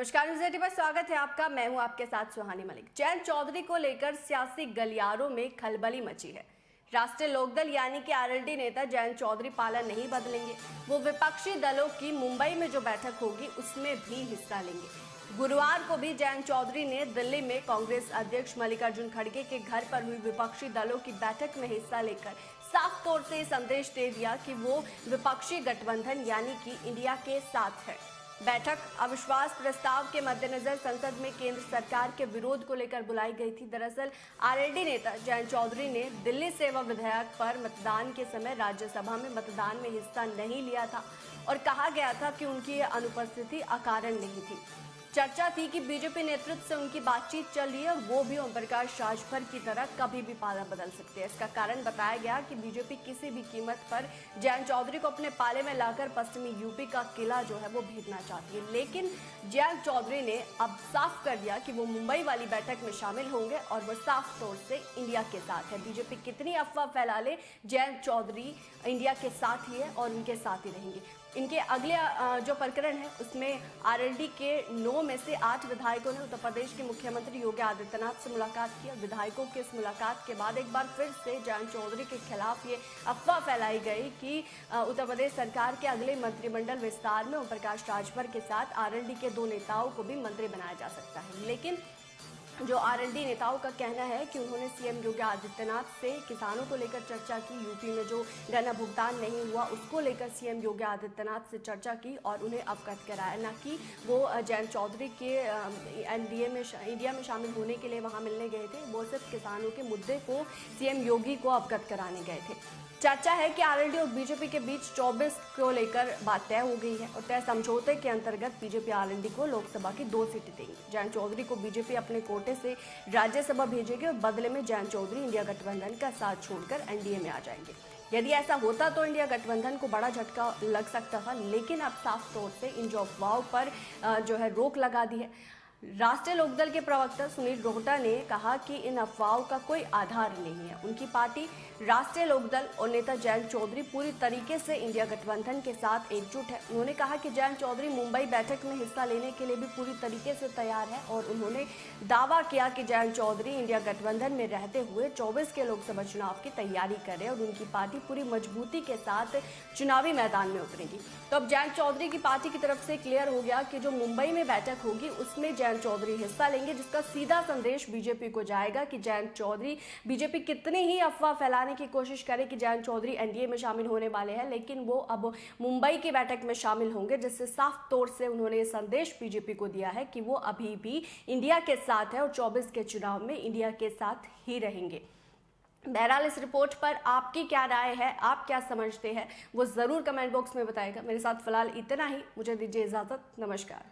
नमस्कार, न्यूज़ 18 पर स्वागत है आपका। मैं हूं आपके साथ सुहानी मलिक। जयंत चौधरी को लेकर सियासी गलियारों में खलबली मची है। राष्ट्रीय लोकदल यानी कि आरएलडी नेता जयंत चौधरी पाला नहीं बदलेंगे। वो विपक्षी दलों की मुंबई में जो बैठक होगी उसमें भी हिस्सा लेंगे। गुरुवार को भी जयंत चौधरी ने दिल्ली में कांग्रेस अध्यक्ष मल्लिकार्जुन खड़गे के घर पर हुई विपक्षी दलों की बैठक में हिस्सा लेकर साफ तौर से संदेश दे दिया कि वो विपक्षी गठबंधन यानी कि इंडिया के साथ है। बैठक अविश्वास प्रस्ताव के मद्देनजर संसद में केंद्र सरकार के विरोध को लेकर बुलाई गई थी। दरअसल आरएलडी नेता जयंत चौधरी ने दिल्ली सेवा विधेयक पर मतदान के समय राज्यसभा में मतदान में हिस्सा नहीं लिया था और कहा गया था कि उनकी अनुपस्थिति अकारण नहीं थी। चर्चा थी कि बीजेपी नेतृत्व से उनकी बातचीत चल रही है और वो भी ओम प्रकाश राजभर की तरह कभी भी पाला बदल सकते हैं। इसका कारण बताया गया कि बीजेपी किसी भी कीमत पर जयंत चौधरी को अपने पाले में लाकर पश्चिमी यूपी का किला जो है वो भेजना चाहती है। लेकिन जयंत चौधरी ने अब साफ कर दिया कि वो मुंबई वाली बैठक में शामिल होंगे और वो साफ तौर से इंडिया के साथ है। बीजेपी कितनी अफवाह फैला ले, जयंत चौधरी इंडिया के साथ ही है और उनके साथ ही रहेंगे। इनके अगले जो प्रकरण है उसमें आरएलडी के 9 में से 8 विधायकों ने उत्तर प्रदेश के मुख्यमंत्री योगी आदित्यनाथ से मुलाकात की। विधायकों की इस मुलाकात के बाद एक बार फिर से जयंत चौधरी के खिलाफ ये अफवाह फैलाई गई कि उत्तर प्रदेश सरकार के अगले मंत्रिमंडल विस्तार में ओम प्रकाश राजभर के साथ आरएलडी के 2 नेताओं को भी मंत्री बनाया जा सकता है। लेकिन जो आरएलडी नेताओं का कहना है कि उन्होंने सीएम योगी आदित्यनाथ से किसानों को लेकर चर्चा की। यूपी में जो गन्ना भुगतान नहीं हुआ उसको लेकर सीएम योगी आदित्यनाथ से चर्चा की और उन्हें अवगत कराया, न कि वो जयंत चौधरी के इंडिया में शामिल होने के लिए वहां मिलने गए थे। वो सिर्फ किसानों के मुद्दे को सीएम योगी को अवगत कराने गए थे। चर्चा है कि आरएलडी और बीजेपी के बीच 24 को लेकर बात तय हो गई है और तय समझौते के अंतर्गत बीजेपी आरएलडी को लोकसभा की 2 सीटें देंगी। जयंत चौधरी को बीजेपी अपने कोटे से राज्यसभा भेजेगी और बदले में जयंत चौधरी इंडिया गठबंधन का साथ छोड़कर एनडीए में आ जाएंगे। यदि ऐसा होता तो इंडिया गठबंधन को बड़ा झटका लग सकता था, लेकिन अब साफ तौर से इन जो अफवाहों पर जो है रोक लगा दी है। राष्ट्रीय लोकदल के प्रवक्ता सुनील रोहटा ने कहा कि इन अफवाहों का कोई आधार नहीं है। उनकी पार्टी राष्ट्रीय लोकदल और नेता जयंत चौधरी पूरी तरीके से इंडिया गठबंधन के साथ एकजुट है। उन्होंने कहा कि जयंत चौधरी मुंबई बैठक में हिस्सा लेने के लिए भी पूरी तरीके से तैयार है और उन्होंने दावा किया कि जयंत चौधरी इंडिया गठबंधन में रहते हुए 24 के लोकसभा चुनाव की तैयारी कर रहे हैं और उनकी पार्टी पूरी मजबूती के साथ चुनावी मैदान में उतरेगी। तो अब जयंत चौधरी की पार्टी की तरफ से क्लियर हो गया कि जो मुंबई में बैठक होगी उसमें जयंत चौधरी हिस्सा लेंगे, जिसका सीधा संदेश बीजेपी को जाएगा कि जयंत चौधरी, बीजेपी कितनी ही अफवाह फैलाने की कोशिश करे कि जयंत चौधरी एनडीए में शामिल होने वाले हैं, लेकिन वो अब मुंबई की बैठक में शामिल होंगे, जिससे साफ तौर से उन्होंने ये संदेश बीजेपी को दिया है कि वो अभी भी इंडिया के साथ है और 24 के चुनाव में इंडिया के साथ ही रहेंगे। बहरहाल इस रिपोर्ट पर आपकी क्या राय है, आप क्या समझते हैं, वो जरूर कमेंट बॉक्स में बताएगा। मेरे साथ फिलहाल इतना ही, मुझे दीजिए इजाजत। नमस्कार।